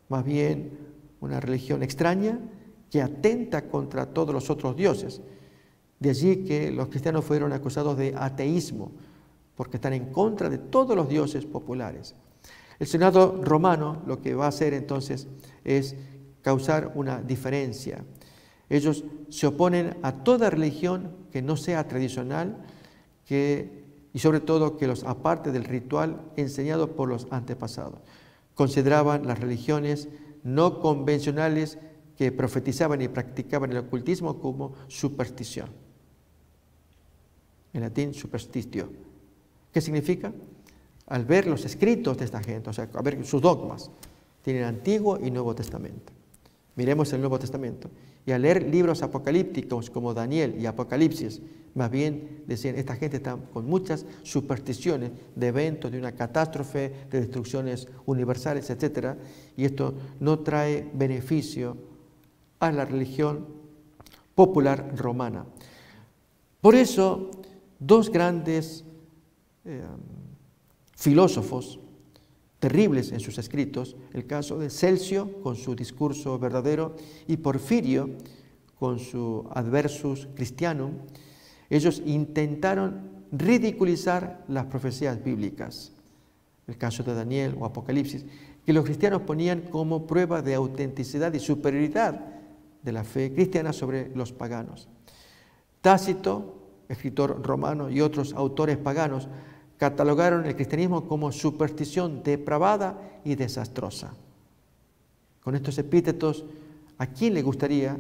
más bien una religión extraña que atenta contra todos los otros dioses. De allí que los cristianos fueron acusados de ateísmo, porque están en contra de todos los dioses populares. El Senado romano lo que va a hacer entonces es causar una diferencia. Ellos se oponen a toda religión que no sea tradicional y sobre todo que los aparte del ritual enseñado por los antepasados. Consideraban las religiones no convencionales que profetizaban y practicaban el ocultismo como superstición. En latín, superstitio. ¿Qué significa? Al ver los escritos de esta gente, o sea, a ver sus dogmas, tienen Antiguo y Nuevo Testamento. Miremos el Nuevo Testamento. Y al leer libros apocalípticos como Daniel y Apocalipsis, más bien decían, esta gente está con muchas supersticiones de eventos, de una catástrofe, de destrucciones universales, etc. Y esto no trae beneficio a la religión popular romana. Por eso, dos grandes filósofos terribles en sus escritos, el caso de Celso con su discurso verdadero y Porfirio con su Adversus Christianum, ellos intentaron ridiculizar las profecías bíblicas, el caso de Daniel o Apocalipsis, que los cristianos ponían como prueba de autenticidad y superioridad de la fe cristiana sobre los paganos. Tácito, escritor romano, y otros autores paganos catalogaron el cristianismo como superstición depravada y desastrosa. Con estos epítetos, ¿a quién le gustaría,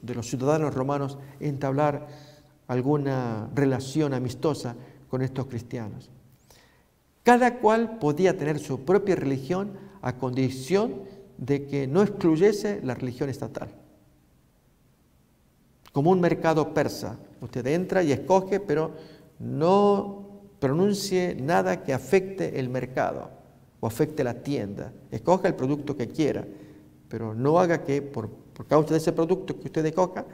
de los ciudadanos romanos, entablar alguna relación amistosa con estos cristianos? Cada cual podía tener su propia religión a condición de que no excluyese la religión estatal. Como un mercado persa, usted entra y escoge, pero no pronuncie nada que afecte el mercado o afecte la tienda. Escoja el producto que quiera, pero no haga que por causa de ese producto que usted escoja,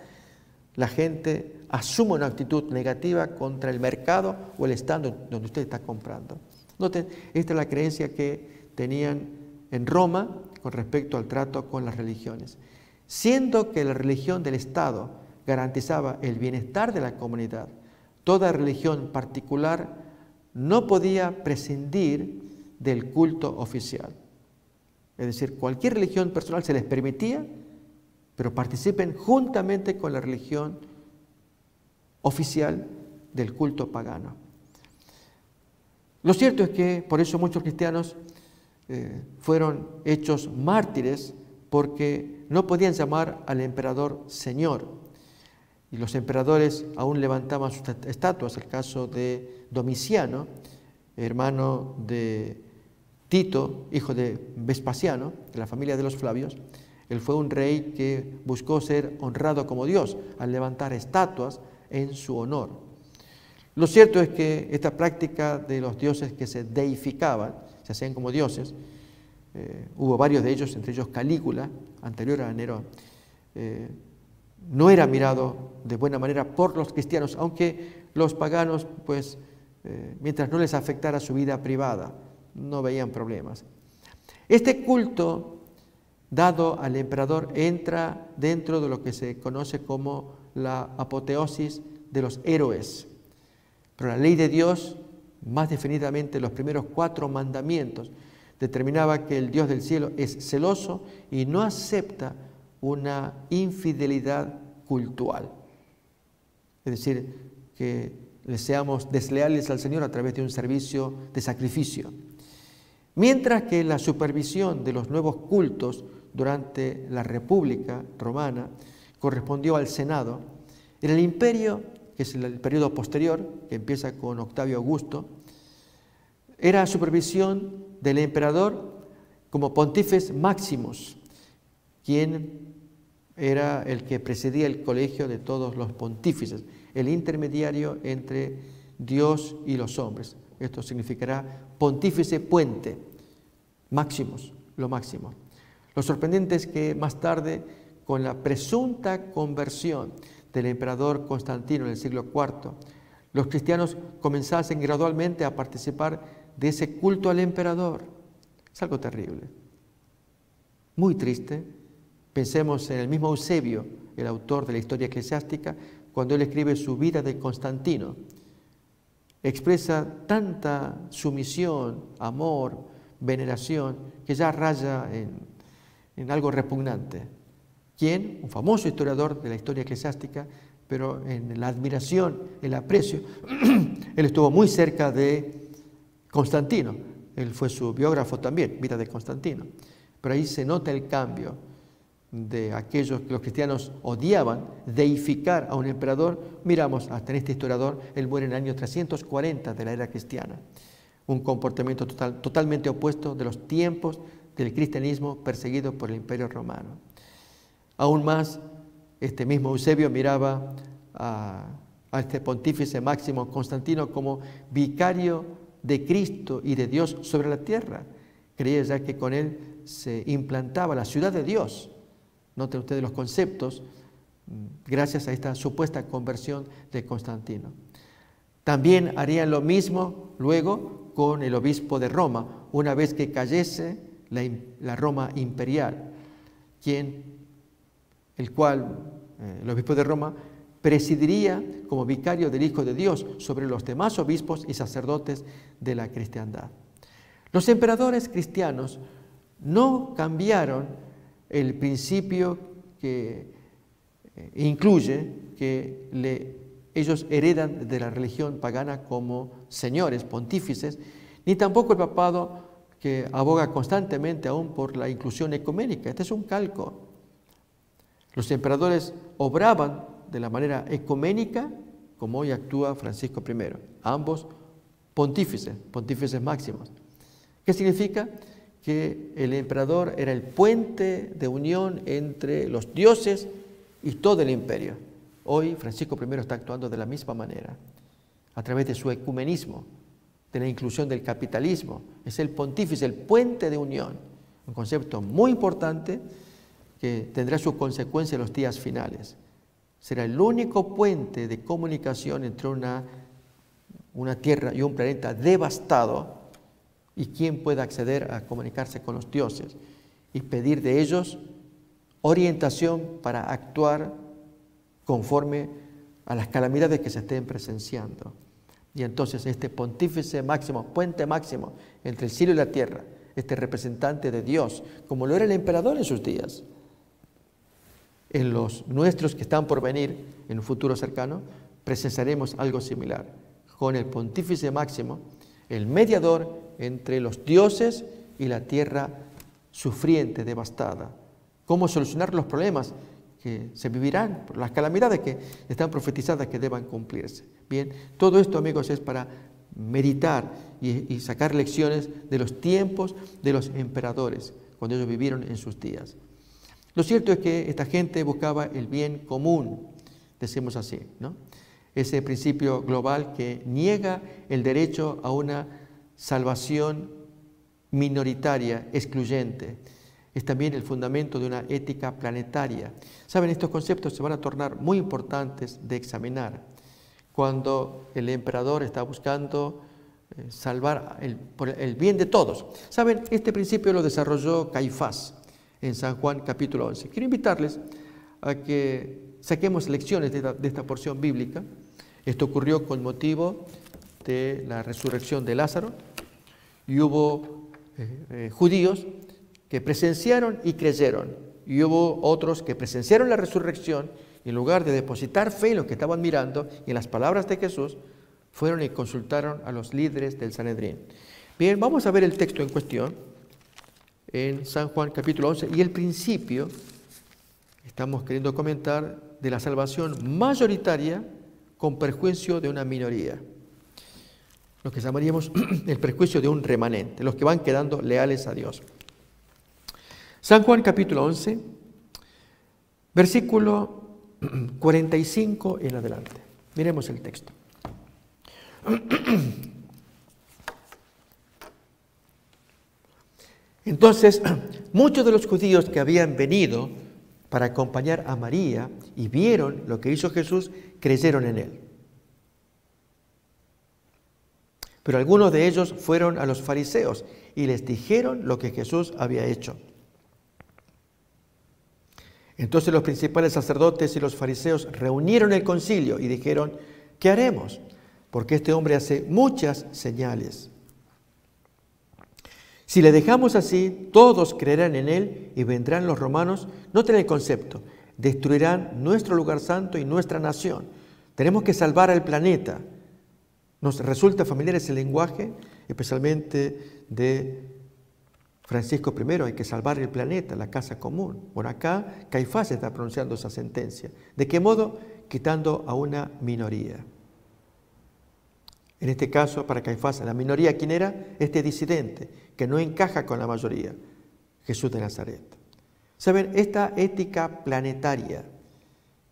la gente asuma una actitud negativa contra el mercado o el stand donde usted está comprando. Noten, esta es la creencia que tenían en Roma con respecto al trato con las religiones. Siendo que la religión del Estado garantizaba el bienestar de la comunidad, toda religión particular no podía prescindir del culto oficial. Es decir, cualquier religión personal se les permitía, pero participen juntamente con la religión oficial del culto pagano. Lo cierto es que por eso muchos cristianos fueron hechos mártires porque no podían llamar al emperador Señor. Y los emperadores aún levantaban sus estatuas. El caso de Domiciano, hermano de Tito, hijo de Vespasiano, de la familia de los Flavios. Él fue un rey que buscó ser honrado como Dios al levantar estatuas en su honor. Lo cierto es que esta práctica de los dioses que se deificaban, se hacían como dioses, hubo varios de ellos, entre ellos Calígula, anterior a Nerón, no era mirado de buena manera por los cristianos, aunque los paganos, pues, mientras no les afectara su vida privada, no veían problemas. Este culto dado al emperador entra dentro de lo que se conoce como la apoteosis de los héroes. Pero la ley de Dios, más definidamente los primeros 4 mandamientos, determinaba que el Dios del cielo es celoso y no acepta una infidelidad cultual. Es decir, que le seamos desleales al Señor a través de un servicio de sacrificio. Mientras que la supervisión de los nuevos cultos durante la República Romana correspondió al Senado, en el imperio, que es el periodo posterior, que empieza con Octavio Augusto, era supervisión del emperador como Pontifex Maximus, quien era el que presidía el colegio de todos los pontífices, el intermediario entre Dios y los hombres. Esto significará pontífice puente, Maximus, lo máximo. Lo sorprendente es que más tarde, con la presunta conversión del emperador Constantino en el siglo IV, los cristianos comenzasen gradualmente a participar de ese culto al emperador. Es algo terrible, muy triste. Pensemos en el mismo Eusebio, el autor de la historia eclesiástica, cuando él escribe su vida de Constantino. Expresa tanta sumisión, amor, veneración, que ya raya en algo repugnante. ¿Quién? Un famoso historiador de la historia eclesiástica, pero en la admiración, el aprecio, él estuvo muy cerca de Constantino. Él fue su biógrafo también, vida de Constantino. Pero ahí se nota el cambio de aquellos que los cristianos odiaban, deificar a un emperador. Miramos hasta en este historiador, él muere en el año 340 de la era cristiana. Un comportamiento totalmente opuesto de los tiempos del cristianismo perseguido por el Imperio Romano. Aún más, este mismo Eusebio miraba a este pontífice máximo Constantino como vicario de Cristo y de Dios sobre la tierra. Creía ya que con él se implantaba la ciudad de Dios. Noten ustedes los conceptos gracias a esta supuesta conversión de Constantino. También harían lo mismo luego con el obispo de Roma, una vez que cayese la Roma imperial, el cual el obispo de Roma presidiría como vicario del Hijo de Dios sobre los demás obispos y sacerdotes de la cristiandad. Los emperadores cristianos no cambiaron el principio que incluye que ellos heredan de la religión pagana como señores, pontífices, ni tampoco el papado que aboga constantemente aún por la inclusión ecuménica. Este es un calco. Los emperadores obraban de la manera ecuménica como hoy actúa Francisco I, ambos pontífices máximos. ¿Qué significa? Que el emperador era el puente de unión entre los dioses y todo el imperio. Hoy Francisco I está actuando de la misma manera, a través de su ecumenismo, de la inclusión del capitalismo. Es el pontífice, el puente de unión, un concepto muy importante que tendrá su consecuencia en los días finales. Será el único puente de comunicación entre una tierra y un planeta devastado, y quién pueda acceder a comunicarse con los dioses y pedir de ellos orientación para actuar conforme a las calamidades que se estén presenciando. Y entonces este pontífice máximo, puente máximo entre el cielo y la tierra, este representante de Dios, como lo era el emperador en sus días, en los nuestros que están por venir, en un futuro cercano, presenciaremos algo similar, con el pontífice máximo, el mediador entre los dioses y la tierra sufriente, devastada. ¿Cómo solucionar los problemas que se vivirán, las calamidades que están profetizadas que deban cumplirse? Bien, todo esto, amigos, es para meditar y sacar lecciones de los tiempos de los emperadores, cuando ellos vivieron en sus días. Lo cierto es que esta gente buscaba el bien común, decimos así, ¿no? Ese principio global que niega el derecho a una salvación minoritaria, excluyente. es también el fundamento de una ética planetaria. Saben, estos conceptos se van a tornar muy importantes de examinar cuando el emperador está buscando salvar por el bien de todos. Saben, este principio lo desarrolló Caifás en San Juan capítulo 11. Quiero invitarles a que saquemos lecciones de esta porción bíblica. Esto ocurrió con motivo de la resurrección de Lázaro y hubo judíos que presenciaron y creyeron, y hubo otros que presenciaron la resurrección y en lugar de depositar fe en lo que estaban mirando y en las palabras de Jesús, fueron y consultaron a los líderes del Sanedrín. Bien, vamos a ver el texto en cuestión en San Juan capítulo 11 y el principio, estamos queriendo comentar, de la salvación mayoritaria con perjuicio de una minoría. Lo que llamaríamos el perjuicio de un remanente, los que van quedando leales a Dios. San Juan capítulo 11, versículo 45 en adelante. Miremos el texto. Entonces, muchos de los judíos que habían venido para acompañar a María y vieron lo que hizo Jesús, creyeron en él. Pero algunos de ellos fueron a los fariseos y les dijeron lo que Jesús había hecho. Entonces los principales sacerdotes y los fariseos reunieron el concilio y dijeron, ¿qué haremos? Porque este hombre hace muchas señales. Si le dejamos así, todos creerán en él y vendrán los romanos, noten el concepto, destruirán nuestro lugar santo y nuestra nación. Tenemos que salvar al planeta. Nos resulta familiar ese lenguaje, especialmente de Francisco I, hay que salvar el planeta, la casa común. Por acá, Caifás está pronunciando esa sentencia. ¿De qué modo? Quitando a una minoría. En este caso, para Caifás, la minoría, ¿quién era? Este disidente, que no encaja con la mayoría, Jesús de Nazaret. ¿Saben? Esta ética planetaria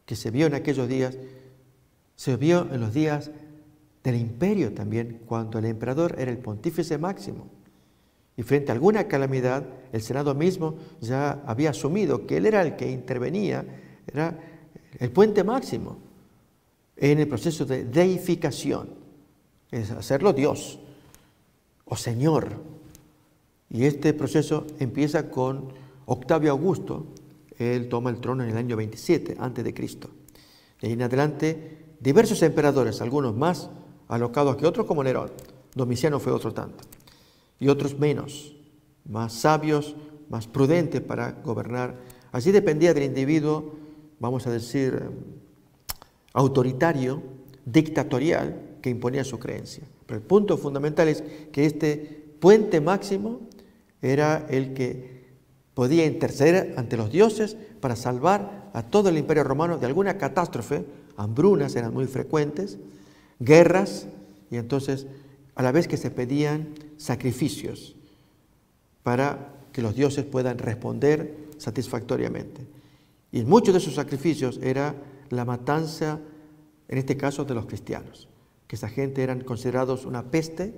que se vio en aquellos días, se vio en los días del imperio también, cuando el emperador era el pontífice máximo. Y frente a alguna calamidad, el Senado mismo ya había asumido que él era el que intervenía, era el puente máximo en el proceso de deificación, es hacerlo Dios o Señor. Y este proceso empieza con Octavio Augusto, él toma el trono en el año 27 antes de Cristo. De ahí en adelante, diversos emperadores, algunos más alocados que otros, como Nerón. Domiciano fue otro tanto. Y otros menos, más sabios, más prudentes para gobernar. Allí dependía del individuo, vamos a decir, autoritario, dictatorial, que imponía su creencia. Pero el punto fundamental es que este puente máximo era el que podía interceder ante los dioses para salvar a todo el imperio romano de alguna catástrofe. Hambrunas eran muy frecuentes, guerras, y entonces a la vez que se pedían sacrificios para que los dioses puedan responder satisfactoriamente. Y en muchos de esos sacrificios era la matanza, en este caso, de los cristianos, que esa gente eran considerados una peste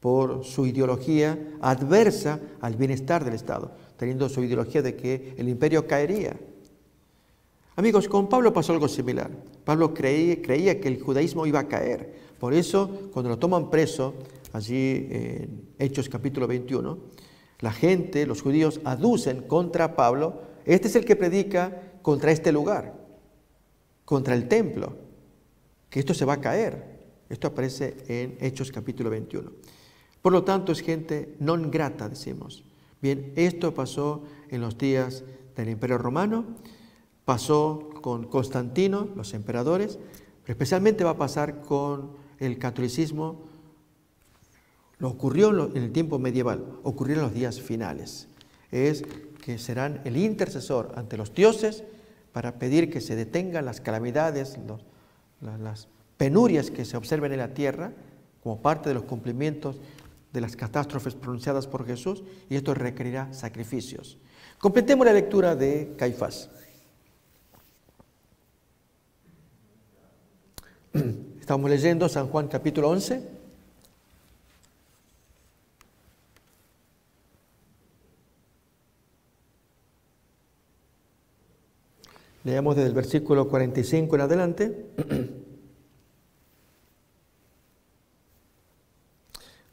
por su ideología adversa al bienestar del Estado, teniendo su ideología de que el imperio caería. Amigos, con Pablo pasó algo similar. Pablo creía que el judaísmo iba a caer. Por eso, cuando lo toman preso, allí en Hechos capítulo 21, la gente, los judíos, aducen contra Pablo. Este es el que predica contra este lugar, contra el templo, que esto se va a caer. Esto aparece en Hechos capítulo 21. Por lo tanto, es gente non grata, decimos. Bien, esto pasó en los días del Imperio Romano, pasó con Constantino, los emperadores, pero especialmente va a pasar con el catolicismo. Lo ocurrió en el tiempo medieval, ocurrió en los días finales. Es que serán el intercesor ante los dioses para pedir que se detengan las calamidades, las penurias que se observen en la tierra como parte de los cumplimientos de las catástrofes pronunciadas por Jesús, y esto requerirá sacrificios. Completemos la lectura de Caifás. Estamos leyendo San Juan capítulo 11. Leamos desde el versículo 45 en adelante.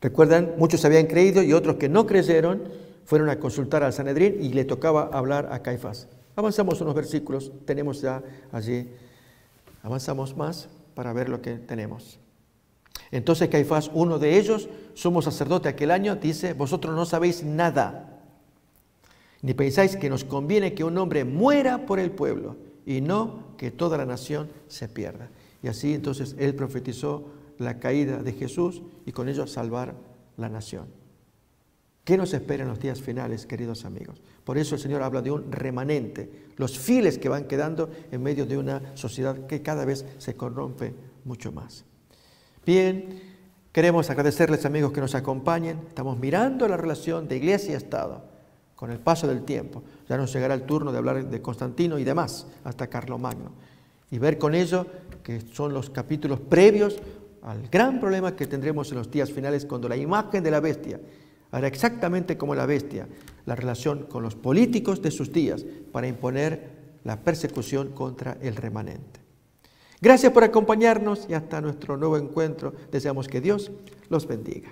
Recuerdan, muchos habían creído y otros que no creyeron fueron a consultar al Sanedrín y le tocaba hablar a Caifás. Avanzamos unos versículos, tenemos ya allí, avanzamos más para ver lo que tenemos. Entonces Caifás, uno de ellos, sumo sacerdote aquel año, dice: vosotros no sabéis nada, ni pensáis que nos conviene que un hombre muera por el pueblo y no que toda la nación se pierda. Y así entonces él profetizó la caída de Jesús y con ello salvar la nación. ¿Qué nos espera en los días finales, queridos amigos? Por eso el Señor habla de un remanente, los fieles que van quedando en medio de una sociedad que cada vez se corrompe mucho más. Bien, queremos agradecerles, amigos, que nos acompañen. Estamos mirando la relación de iglesia y Estado con el paso del tiempo. Ya nos llegará el turno de hablar de Constantino y demás, hasta Carlomagno, y ver con ello que son los capítulos previos al gran problema que tendremos en los días finales, cuando la imagen de la bestia hará exactamente como la bestia la relación con los políticos de sus días para imponer la persecución contra el remanente. Gracias por acompañarnos y hasta nuestro nuevo encuentro. Deseamos que Dios los bendiga.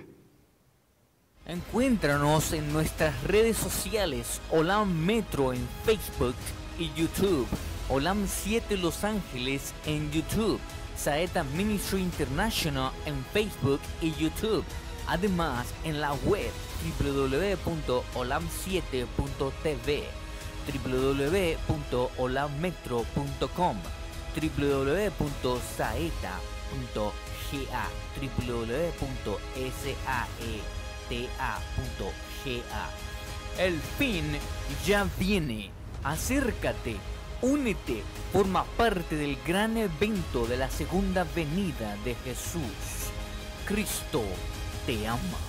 Encuéntranos en nuestras redes sociales, Olam Metro en Facebook y YouTube, Olam 7 Los Ángeles en YouTube, Saeta Ministry International en Facebook y YouTube. Además, en la web www.olam7.tv, www.olammetro.com, www.saeta.ga, www.saeta.ga. El fin ya viene. Acércate, únete, forma parte del gran evento de la segunda venida de Jesús. Cristo te ama.